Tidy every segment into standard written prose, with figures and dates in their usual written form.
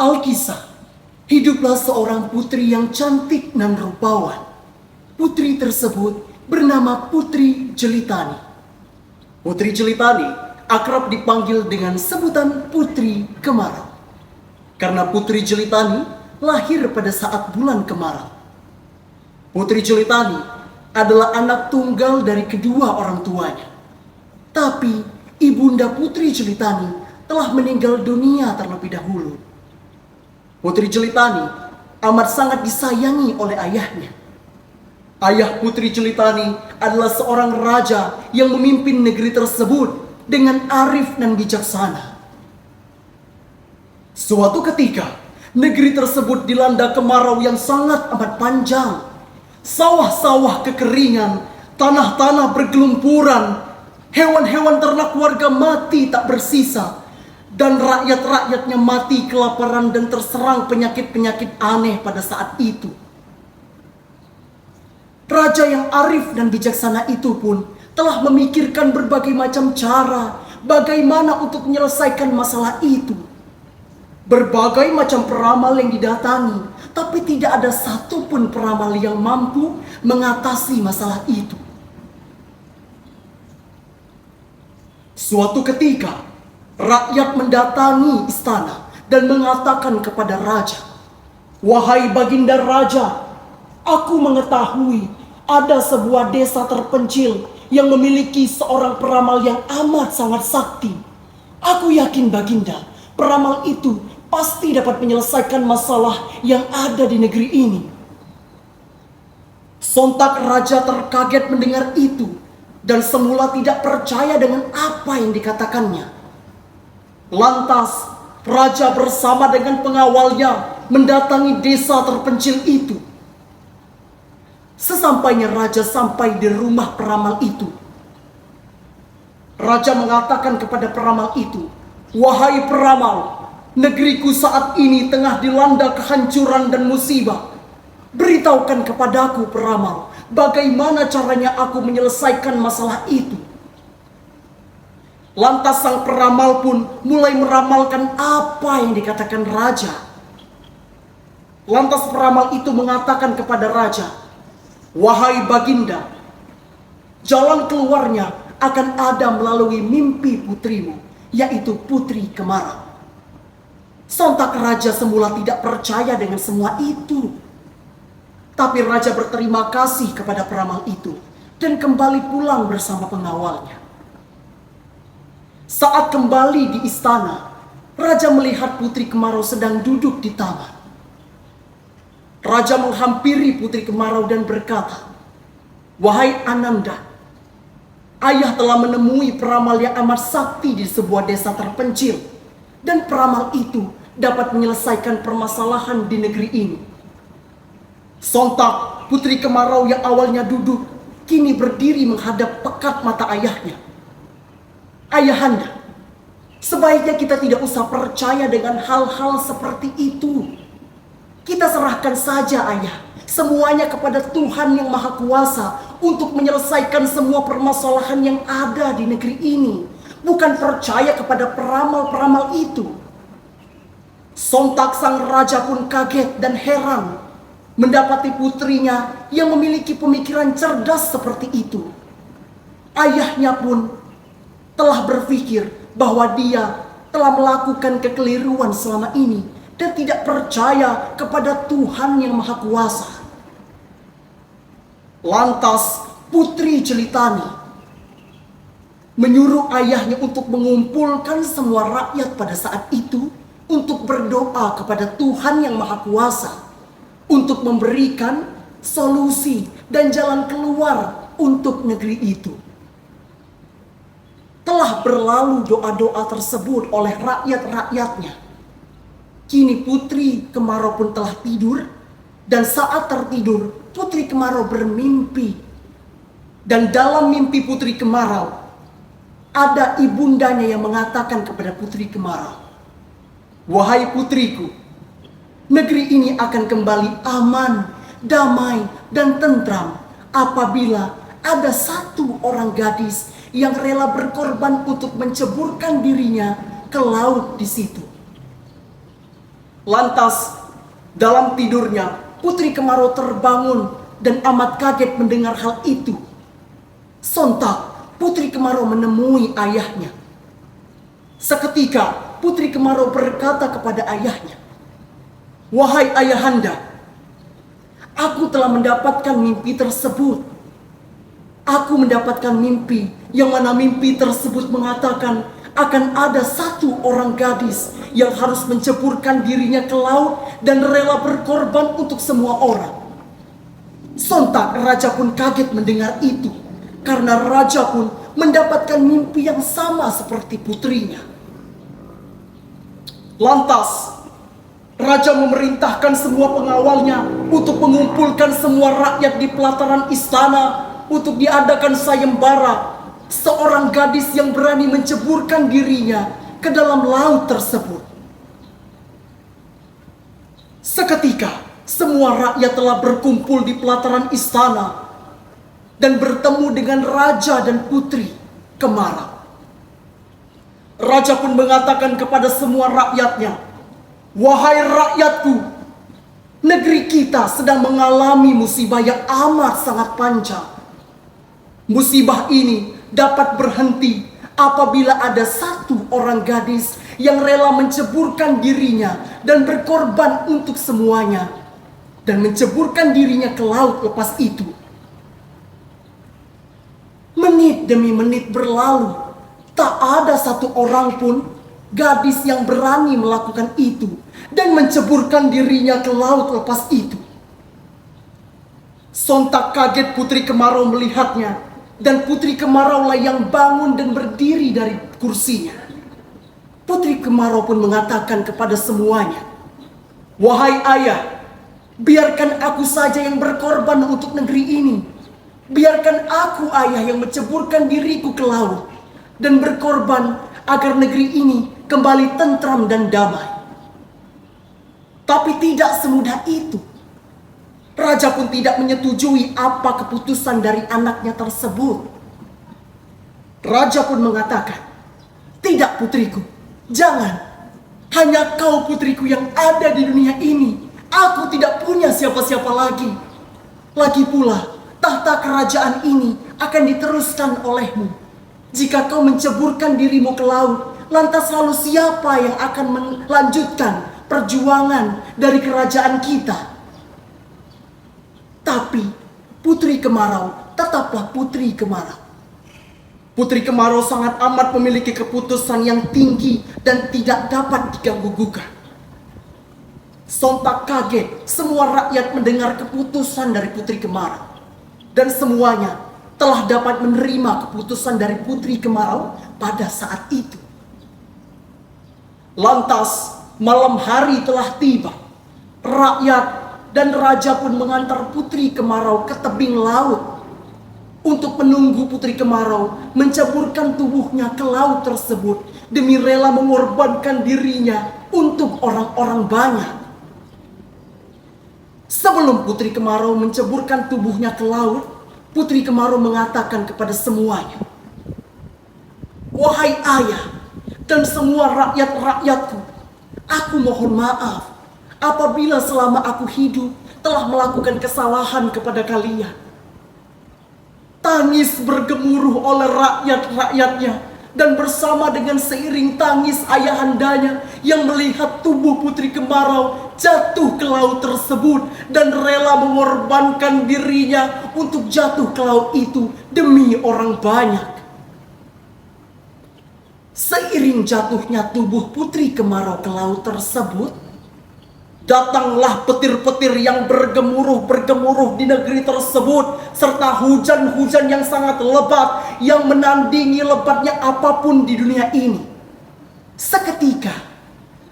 Alkisah, hiduplah seorang putri yang cantik dan rupawan. Putri tersebut bernama Putri Jelitani. Putri Jelitani akrab dipanggil dengan sebutan Putri Kemarau. Karena Putri Jelitani lahir pada saat bulan kemarau. Putri Jelitani adalah anak tunggal dari kedua orang tuanya. Tapi ibunda Putri Jelitani telah meninggal dunia terlebih dahulu. Putri Jelitani amat sangat disayangi oleh ayahnya. Ayah Putri Jelitani adalah seorang raja yang memimpin negeri tersebut dengan arif dan bijaksana. Suatu ketika, negeri tersebut dilanda kemarau yang sangat amat panjang. Sawah-sawah kekeringan, tanah-tanah bergelumpuran, hewan-hewan ternak warga mati tak bersisa, dan rakyat-rakyatnya mati kelaparan dan terserang penyakit-penyakit aneh pada saat itu. Raja yang arif dan bijaksana itu pun telah memikirkan berbagai macam cara bagaimana untuk menyelesaikan masalah itu. Berbagai macam peramal yang didatangi, tapi tidak ada satupun peramal yang mampu mengatasi masalah itu. Suatu ketika, rakyat mendatangi istana dan mengatakan kepada raja, "Wahai baginda raja, aku mengetahui ada sebuah desa terpencil yang memiliki seorang peramal yang amat sangat sakti. Aku yakin baginda, peramal itu pasti dapat menyelesaikan masalah yang ada di negeri ini." Sontak raja terkaget mendengar itu dan semula tidak percaya dengan apa yang dikatakannya. Lantas raja bersama dengan pengawalnya mendatangi desa terpencil itu. Sesampainya raja sampai di rumah peramal itu, raja mengatakan kepada peramal itu, "Wahai peramal, negeriku saat ini tengah dilanda kehancuran dan musibah. Beritahukan kepadaku peramal, bagaimana caranya aku menyelesaikan masalah itu." Lantas sang peramal pun mulai meramalkan apa yang dikatakan raja. Lantas peramal itu mengatakan kepada raja, "Wahai baginda, jalan keluarnya akan ada melalui mimpi putrimu, yaitu Putri Kemarau." Sontak raja semula tidak percaya dengan semua itu. Tapi raja berterima kasih kepada peramal itu dan kembali pulang bersama pengawalnya. Saat kembali di istana, raja melihat Putri Kemarau sedang duduk di taman. Raja menghampiri Putri Kemarau dan berkata, "Wahai Ananda, ayah telah menemui peramal yang amat sakti di sebuah desa terpencil, dan peramal itu dapat menyelesaikan permasalahan di negeri ini." Sontak Putri Kemarau yang awalnya duduk kini berdiri menghadap pekat mata ayahnya. "Ayahanda, sebaiknya kita tidak usah percaya dengan hal-hal seperti itu. Kita serahkan saja ayah semuanya kepada Tuhan yang Maha Kuasa untuk menyelesaikan semua permasalahan yang ada di negeri ini. Bukan percaya kepada peramal-peramal itu." Sontak sang raja pun kaget dan heran mendapati putrinya yang memiliki pemikiran cerdas seperti itu. Ayahnya pun telah berpikir bahwa dia telah melakukan kekeliruan selama ini dan tidak percaya kepada Tuhan yang Maha Kuasa. Lantas Putri Jelitani menyuruh ayahnya untuk mengumpulkan semua rakyat pada saat itu untuk berdoa kepada Tuhan yang Maha Kuasa untuk memberikan solusi dan jalan keluar untuk negeri itu. Telah berlalu doa-doa tersebut oleh rakyat-rakyatnya. Kini Putri Kemarau pun telah tidur, dan saat tertidur Putri Kemarau bermimpi. Dan dalam mimpi Putri Kemarau ada ibundanya yang mengatakan kepada Putri Kemarau, "Wahai putriku, negeri ini akan kembali aman, damai, dan tentram apabila ada satu orang gadis yang rela berkorban untuk menceburkan dirinya ke laut di situ." Lantas, dalam tidurnya, putri kemarau terbangun dan amat kaget mendengar hal itu. Sontak, putri kemarau menemui ayahnya. Seketika, putri kemarau berkata kepada ayahnya, "Wahai ayahanda, aku telah mendapatkan mimpi tersebut. Aku mendapatkan mimpi yang mana mimpi tersebut mengatakan akan ada satu orang gadis yang harus menceburkan dirinya ke laut dan rela berkorban untuk semua orang." Sontak raja pun kaget mendengar itu, karena raja pun mendapatkan mimpi yang sama seperti putrinya. Lantas, raja memerintahkan semua pengawalnya untuk mengumpulkan semua rakyat di pelataran istana untuk diadakan sayembara seorang gadis yang berani menceburkan dirinya ke dalam laut tersebut. Seketika, semua rakyat telah berkumpul di pelataran istana dan bertemu dengan raja dan putri kemarau. Raja pun mengatakan kepada semua rakyatnya, "Wahai rakyatku, negeri kita sedang mengalami musibah yang amat sangat panjang. Musibah ini dapat berhenti apabila ada satu orang gadis yang rela menceburkan dirinya dan berkorban untuk semuanya, dan menceburkan dirinya ke laut lepas itu." Menit demi menit berlalu, tak ada satu orang pun gadis yang berani melakukan itu dan menceburkan dirinya ke laut lepas itu. Sontak kaget putri kemarau melihatnya, dan putri kemarau lah yang bangun dan berdiri dari kursinya. Putri kemarau pun mengatakan kepada semuanya, "Wahai ayah, biarkan aku saja yang berkorban untuk negeri ini. Biarkan aku, ayah, yang menceburkan diriku ke laut dan berkorban agar negeri ini kembali tentram dan damai." Tapi tidak semudah itu. Raja pun tidak menyetujui apa keputusan dari anaknya tersebut. Raja pun mengatakan, "Tidak putriku, jangan. Hanya kau putriku yang ada di dunia ini. Aku tidak punya siapa-siapa lagi. Lagi pula, tahta kerajaan ini akan diteruskan olehmu. Jika kau menceburkan dirimu ke laut, lantas lalu siapa yang akan melanjutkan perjuangan dari kerajaan kita?" Tapi putri kemarau tetaplah putri kemarau. Putri kemarau sangat amat memiliki keputusan yang tinggi dan tidak dapat diganggu-gugat. Sontak kaget semua rakyat mendengar keputusan dari putri kemarau, dan semuanya telah dapat menerima keputusan dari putri kemarau pada saat itu. Lantas malam hari telah tiba. Rakyat dan raja pun mengantar putri kemarau ke tebing laut untuk menunggu putri kemarau menceburkan tubuhnya ke laut tersebut demi rela mengorbankan dirinya untuk orang-orang banyak. Sebelum putri kemarau menceburkan tubuhnya ke laut, putri kemarau mengatakan kepada semuanya, "Wahai ayah dan semua rakyat-rakyatku, aku mohon maaf apabila selama aku hidup telah melakukan kesalahan kepada kalian." Tangis bergemuruh oleh rakyat-rakyatnya, dan bersama dengan seiring tangis ayahandanya yang melihat tubuh putri kemarau jatuh ke laut tersebut dan rela mengorbankan dirinya untuk jatuh ke laut itu demi orang banyak. Seiring jatuhnya tubuh putri kemarau ke laut tersebut, datanglah petir-petir yang bergemuruh di negeri tersebut, serta hujan-hujan yang sangat lebat yang menandingi lebatnya apapun di dunia ini. Seketika,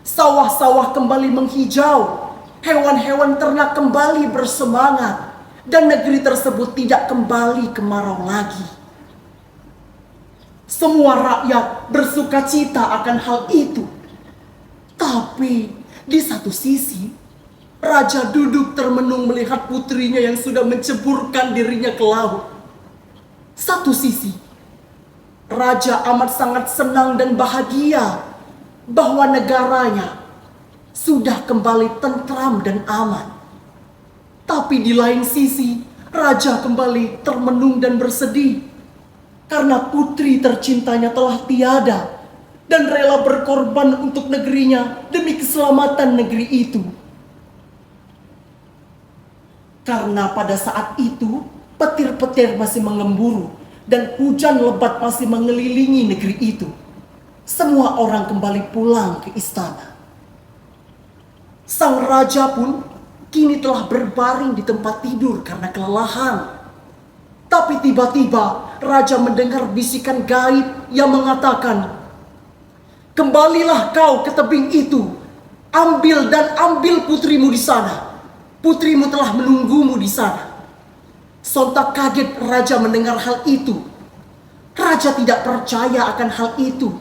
sawah-sawah kembali menghijau, hewan-hewan ternak kembali bersemangat, dan negeri tersebut tidak kembali kemarau lagi. Semua rakyat bersuka cita akan hal itu. Tapi di satu sisi, raja duduk termenung melihat putrinya yang sudah menceburkan dirinya ke laut. Satu sisi, raja amat sangat senang dan bahagia bahwa negaranya sudah kembali tentram dan aman. Tapi di lain sisi, raja kembali termenung dan bersedih karena putri tercintanya telah tiada dan rela berkorban untuk negerinya demi keselamatan negeri itu. Karena pada saat itu petir-petir masih mengemburu dan hujan lebat masih mengelilingi negeri itu, semua orang kembali pulang ke istana. Sang raja pun kini telah berbaring di tempat tidur karena kelelahan. Tapi tiba-tiba raja mendengar bisikan gaib yang mengatakan, "Kembalilah kau ke tebing itu, ambil putrimu di sana. Putrimu telah menunggumu di sana." Sontak kaget raja mendengar hal itu. Raja tidak percaya akan hal itu.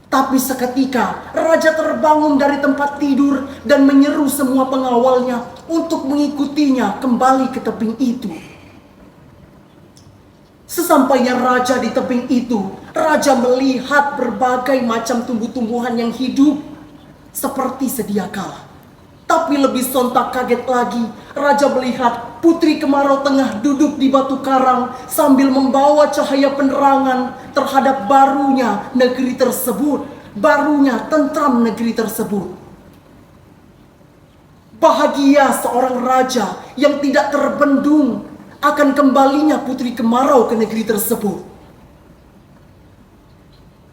Tapi seketika raja terbangun dari tempat tidur dan menyeru semua pengawalnya untuk mengikutinya kembali ke tebing itu. Sesampainya raja di tebing itu, raja melihat berbagai macam tumbuh-tumbuhan yang hidup seperti sedia kala. Tapi lebih sontak kaget lagi, raja melihat putri kemarau tengah duduk di batu karang sambil membawa cahaya penerangan terhadap barunya negeri tersebut, barunya tentram negeri tersebut. Bahagia seorang raja yang tidak terbendung akan kembalinya putri kemarau ke negeri tersebut.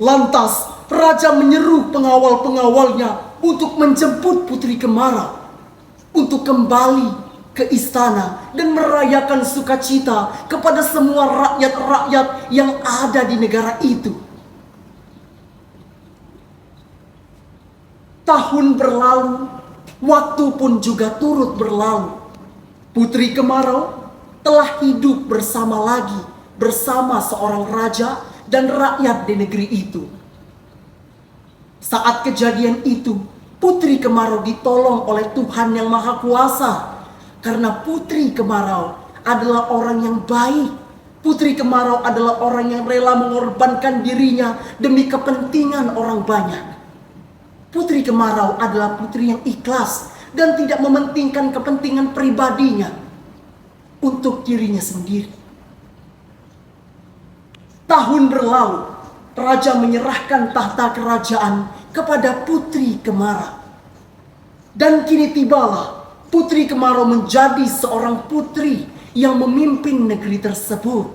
Lantas raja menyeru pengawal-pengawalnya untuk menjemput putri kemarau, untuk kembali ke istana dan merayakan sukacita kepada semua rakyat-rakyat yang ada di negara itu. Tahun berlalu, waktu pun juga turut berlalu. Putri kemarau telah hidup bersama seorang raja dan rakyat di negeri itu. Saat kejadian itu, putri kemarau ditolong oleh Tuhan yang Maha Kuasa. Karena putri kemarau adalah orang yang baik. Putri kemarau adalah orang yang rela mengorbankan dirinya demi kepentingan orang banyak. Putri kemarau adalah putri yang ikhlas dan tidak mementingkan kepentingan pribadinya untuk dirinya sendiri. Tahun berlalu, raja menyerahkan tahta kerajaan kepada putri kemarau. Dan kini tibalah putri kemarau menjadi seorang putri yang memimpin negeri tersebut.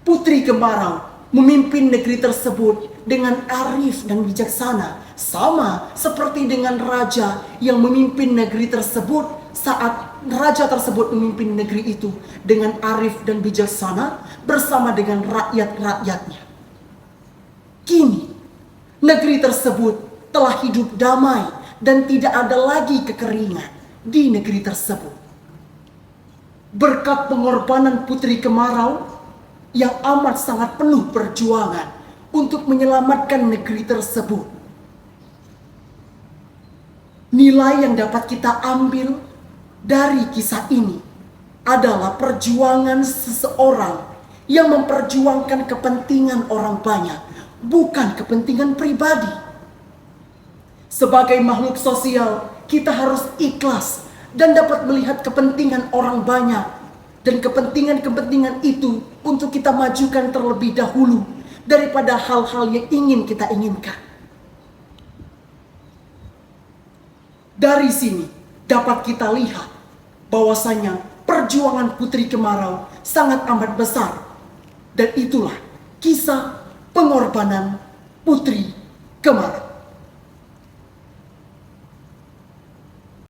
Putri kemarau memimpin negeri tersebut dengan arif dan bijaksana, sama seperti dengan raja yang memimpin negeri tersebut saat raja tersebut memimpin negeri itu dengan arif dan bijaksana bersama dengan rakyat-rakyatnya. Kini negeri tersebut telah hidup damai dan tidak ada lagi kekeringan di negeri tersebut. Berkat pengorbanan putri kemarau yang amat sangat penuh perjuangan untuk menyelamatkan negeri tersebut. Nilai yang dapat kita ambil dari kisah ini adalah perjuangan seseorang yang memperjuangkan kepentingan orang banyak, bukan kepentingan pribadi. Sebagai makhluk sosial, kita harus ikhlas dan dapat melihat kepentingan orang banyak, dan kepentingan-kepentingan itu untuk kita majukan terlebih dahulu daripada hal-hal yang ingin kita inginkan. Dari sini dapat kita lihat bahwasanya perjuangan putri kemarau sangat amat besar, dan itulah kisah pengorbanan putri kemarau.